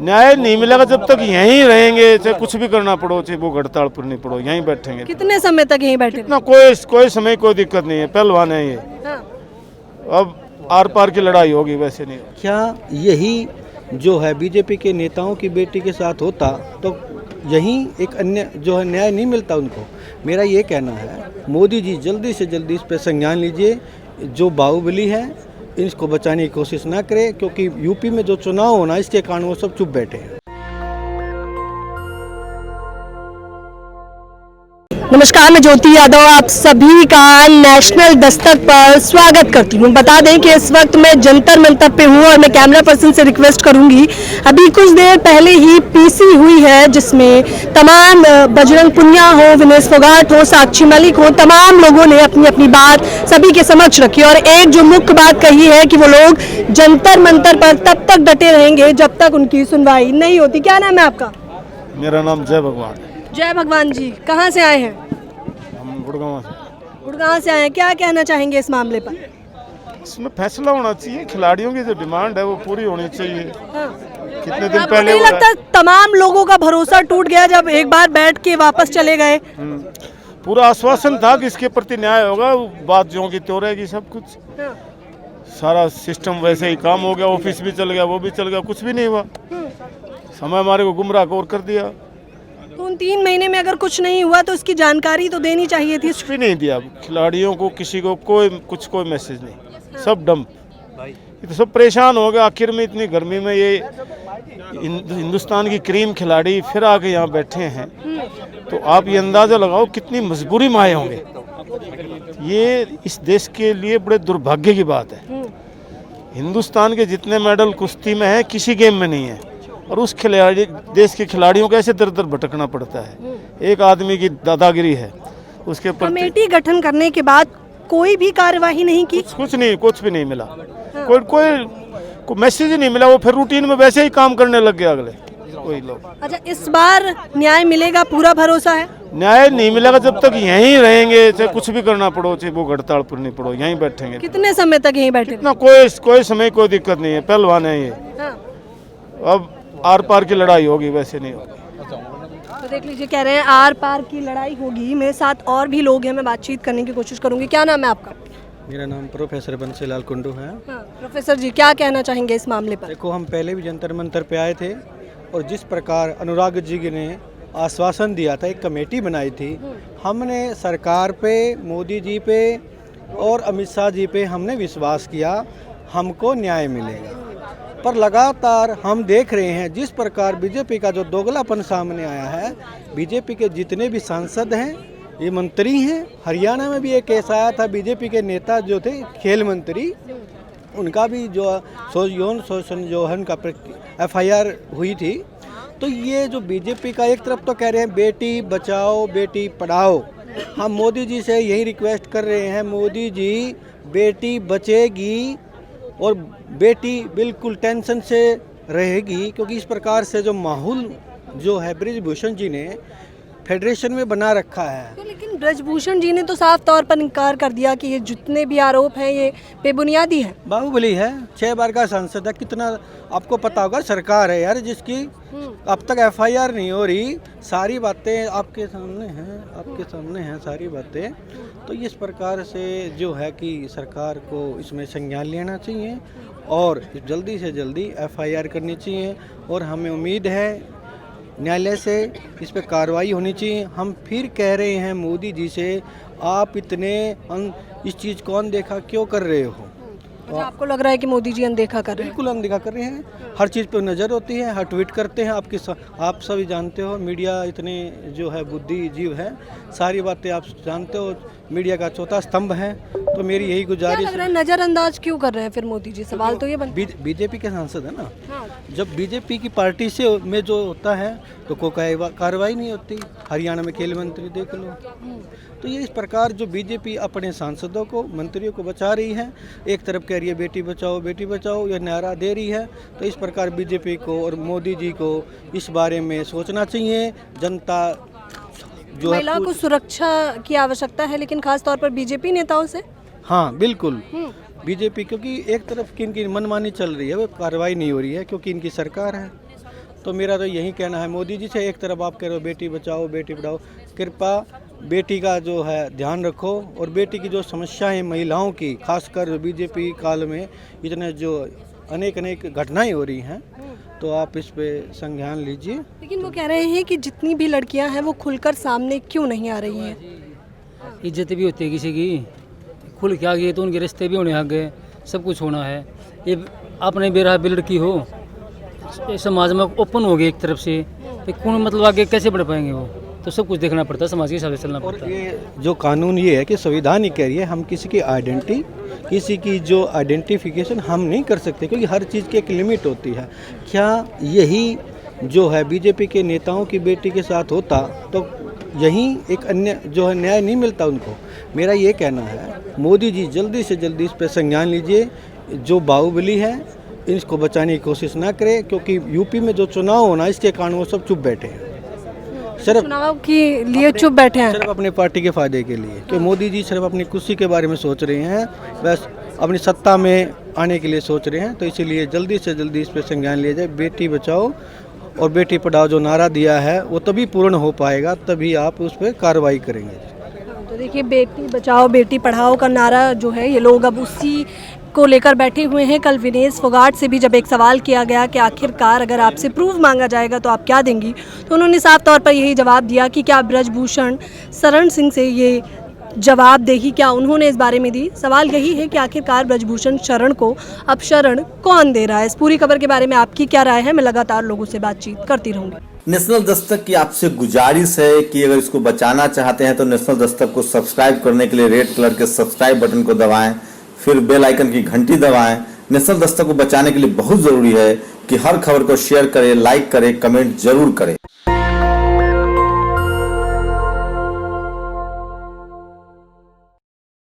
न्याय नहीं मिलेगा जब तक यहीं रहेंगे, चाहे कुछ भी करना पड़ो, चाहे वो हड़ताल पर नहीं पड़ो, यहीं बैठेंगे। कितने समय तक यहीं बैठे? इतना कोई समय कोई दिक्कत नहीं है, पहलवान है ये। हाँ। अब आर पार की लड़ाई होगी, वैसे नहीं। क्या यही जो है बीजेपी के नेताओं की बेटी के साथ होता तो यही एक अन्य जो है न्याय नहीं मिलता उनको। मेरा ये कहना है मोदी जी जल्दी से जल्दी इस पर संज्ञान लीजिए। जो बाहुबली है इसको बचाने की कोशिश ना करें, क्योंकि यूपी में जो चुनाव होना इसके कारण वो सब चुप बैठे हैं। नमस्कार, मैं ज्योति यादव आप सभी का नेशनल दस्तक पर स्वागत करती हूँ। बता दें कि इस वक्त मैं जंतर मंतर पे हूँ और मैं कैमरा पर्सन से रिक्वेस्ट करूंगी, अभी कुछ देर पहले ही पीसी हुई है जिसमें तमाम बजरंग पुनिया हो, विनेश फोगाट हो, साक्षी मलिक हो, तमाम लोगों ने अपनी अपनी बात सभी के समक्ष रखी और एक जो मुख्य बात कही है कि वो लोग जंतर मंतर पर तब तक डटे रहेंगे जब तक उनकी सुनवाई नहीं होती। क्या नाम है आपका? मेरा नाम जय भगवान है। जय भगवान जी, कहाँ से आए हैं? हम गुड़गांव से आए हैं। क्या कहना चाहेंगे इस मामले पर? इसमें फैसला होना चाहिए, खिलाड़ियों की जो डिमांड है वो पूरी होनी चाहिए। हाँ। कितने दिन आपको पहले नहीं लगता तमाम लोगों का भरोसा टूट गया जब एक बार बैठ के वापस चले गए? पूरा आश्वासन था कि इसके प्रति न्याय होगा, बात जो की त्यों रहेगी, सब कुछ हाँ। सारा सिस्टम वैसे ही काम हो गया, ऑफिस भी चल गया, वो भी चल गया, कुछ भी नहीं हुआ। समय हमारे को गुमराह और कर दिया। तो उन 3 महीने में अगर कुछ नहीं हुआ तो उसकी जानकारी तो देनी चाहिए थी। कुछ भी नहीं दिया खिलाड़ियों को, किसी को कोई मैसेज नहीं, सब डंप। ये तो सब परेशान हो गए। आखिर में इतनी गर्मी में ये हिंदुस्तान की क्रीम खिलाड़ी फिर आके यहाँ बैठे हैं, तो आप ये अंदाजा लगाओ कितनी मजबूरी में आए होंगे। ये इस देश के लिए बड़े दुर्भाग्य की बात है। हिंदुस्तान के जितने मेडल कुश्ती में है किसी गेम में नहीं है, और उस खिलाड़ी देश के खिलाड़ियों को ऐसे दर दर भटकना पड़ता है। एक आदमी की दादागिरी है उसके प्रति। कमेटी गठन करने के बाद कोई भी कार्यवाही नहीं की? कुछ भी नहीं मिला। कोई मैसेज ही नहीं मिला। वो फिर रूटीन में वैसे ही काम करने लग गए अगले कोई लोग। अच्छा, इस बार न्याय मिलेगा, पूरा भरोसा है? न्याय नहीं मिलेगा जब तक यहीं रहेंगे, चाहे कुछ भी करना पड़ो, चाहे वो हड़ताल पर नहीं पड़ो, यहीं बैठेंगे। कितने समय तक यहीं बैठे? इतना कोई समय कोई दिक्कत नहीं है, पहलवान है ये। हाँ। अब आर पार की लड़ाई होगी, वैसे नहीं होगी। तो देख लीजिए, कह रहे हैं आर पार की लड़ाई होगी। मेरे साथ और भी लोग हैं, मैं बातचीत करने की कोशिश करूंगी। क्या नाम है आपका? मेरा नाम प्रोफेसर बंसीलाल कुंडू है। हाँ, प्रोफेसर जी, क्या कहना चाहेंगे इस मामले पर? देखो, हम पहले भी जंतर मंतर पे आए थे और जिस प्रकार अनुराग जी ने आश्वासन दिया था, एक कमेटी बनाई थी, हमने सरकार पे, मोदी जी पे और अमित शाह जी पे हमने विश्वास किया हमको न्याय मिलेगा। पर लगातार हम देख रहे हैं जिस प्रकार बीजेपी का जो दोगलापन सामने आया है। बीजेपी के जितने भी सांसद हैं, ये मंत्री हैं, हरियाणा में भी एक केस आया था, बीजेपी के नेता जो थे खेल मंत्री, उनका भी जो यौन शोषण जो है उनका FIR हुई थी। तो ये जो बीजेपी का एक तरफ तो कह रहे हैं बेटी बचाओ बेटी पढ़ाओ, हम मोदी जी से यही रिक्वेस्ट कर रहे हैं, मोदी जी बेटी बचेगी और बेटी बिल्कुल टेंशन से रहेगी, क्योंकि इस प्रकार से जो माहौल जो है ब्रिजभूषण जी ने फेडरेशन में बना रखा है। तो लेकिन ब्रजभूषण जी ने तो साफ तौर पर इनकार कर दिया कि ये जितने भी आरोप हैं ये बेबुनियादी है। बाहुबली है, 6 बार का सांसद है, कितना आपको पता होगा। सरकार है यार जिसकी अब तक FIR नहीं हो रही, सारी बातें आपके सामने हैं सारी बातें। तो इस प्रकार से जो है कि सरकार को इसमें संज्ञान लेना चाहिए और जल्दी से जल्दी FIR करनी चाहिए, और हमें उम्मीद है न्यायालय से इस पर कार्रवाई होनी चाहिए। हम फिर कह रहे हैं मोदी जी से, आप इतने इस चीज़ को अनदेखा क्यों कर रहे हो? अच्छा, आपको लग रहा है कि मोदी जी अनदेखा कर रहे हैं? बिल्कुल अनदेखा कर रहे हैं। हर चीज़ पे नज़र होती है, हर ट्वीट करते हैं। आप सभी जानते हो, मीडिया इतने जो है बुद्धिजीव है, सारी बातें आप जानते हो, मीडिया का चौथा स्तंभ है। तो मेरी यही गुजारिश है। नज़रअंदाज क्यों कर रहे हैं फिर मोदी जी? सवाल तो ये बीजेपी के सांसद है ना। हाँ। जब बीजेपी की पार्टी से में जो होता है तो कोई कार्रवाई नहीं होती। हरियाणा में खेल मंत्री देख लो। तो ये इस प्रकार जो बीजेपी अपने सांसदों को, मंत्रियों को बचा रही है, एक तरफ कह रही है बेटी बचाओ ये नारा दे रही है। तो इस प्रकार बीजेपी को और मोदी जी को इस बारे में सोचना चाहिए। जनता जो महिला को सुरक्षा की आवश्यकता है, लेकिन खास तौर पर बीजेपी नेताओं से। हाँ बिल्कुल, बीजेपी, क्योंकि एक तरफ की इनकी मनमानी चल रही है, वो कार्रवाई नहीं हो रही है क्योंकि इनकी सरकार है। तो मेरा तो यही कहना है मोदी जी से, एक तरफ आप कह रहे हो बेटी बचाओ बेटी पढ़ाओ, कृपा बेटी का जो है ध्यान रखो, और बेटी की जो समस्याएं महिलाओं की, खासकर बीजेपी काल में इतने जो अनेक घटनाएं हो रही हैं, तो आप इस पे संज्ञान लीजिए। लेकिन वो कह रहे हैं कि जितनी भी लड़कियां हैं वो खुलकर सामने क्यों नहीं आ रही हैं? इज्जत भी होती है किसी की, खुल के आ गई तो उनके रिश्ते भी होने आगे, सब कुछ होना है। ये आपने बेरा लड़की हो, समाज में ओपन हो गई एक तरफ से, तो कौन मतलब आगे कैसे बढ़ पाएंगे वो? तो सब कुछ देखना पड़ता है, समाज के हिसाब से चलना और पड़ता है। ये जो कानून ये है कि संविधान ही कह रही है हम किसी की आइडेंटिटी, किसी की जो आइडेंटिफिकेशन हम नहीं कर सकते, क्योंकि हर चीज़ की एक लिमिट होती है। क्या यही जो है बीजेपी के नेताओं की बेटी के साथ होता तो यही एक अन्य जो है न्याय नहीं मिलता उनको? मेरा ये कहना है मोदी जी जल्दी से जल्दी इस पर संज्ञान लीजिए। जो बाहुबली है इसको बचाने की कोशिश ना करें, क्योंकि यूपी में जो चुनाव होना इसके कारण वो सब चुप बैठे हैं, सिर्फ चुनाव के लिए चुप बैठे हैं। सिर्फ अपने पार्टी के फायदे के लिए, कि मोदी जी सिर्फ अपनी कुर्सी के बारे में सोच रहे हैं, बस अपनी सत्ता में आने के लिए सोच रहे हैं। तो इसीलिए जल्दी से जल्दी इस पर संज्ञान लिया जाए। बेटी बचाओ और बेटी पढ़ाओ जो नारा दिया है वो तभी पूर्ण हो पाएगा, तभी आप उस पर कार्रवाई करेंगे। तो देखिए, बेटी बचाओ बेटी पढ़ाओ का नारा जो है ये लोग अब उसी को लेकर बैठे हुए हैं। कल विनेश फोगाट से भी जब एक सवाल किया गया कि आखिरकार अगर आपसे प्रूफ मांगा जाएगा तो आप क्या देंगी, तो उन्होंने साफ तौर पर यही जवाब दिया कि क्या ब्रजभूषण शरण सिंह से ये जवाबदेही क्या उन्होंने इस बारे में दी। सवाल यही है कि आखिरकार ब्रजभूषण शरण को अब शरण कौन दे रहा है। इस पूरी खबर के बारे में आपकी क्या राय है, मैं लगातार लोगों से बातचीत करती रहूँगी। नेशनल दस्तक की आपसे गुजारिश है कि अगर इसको बचाना चाहते हैं तो नेशनल दस्तक को सब्सक्राइब करने के लिए रेड कलर के सब्सक्राइब बटन को दबाएं, फिर बेल आइकन की घंटी दबाएं। नेशनल दस्तक को बचाने के लिए बहुत जरूरी है कि हर खबर को शेयर करें, लाइक करें, कमेंट जरूर करें।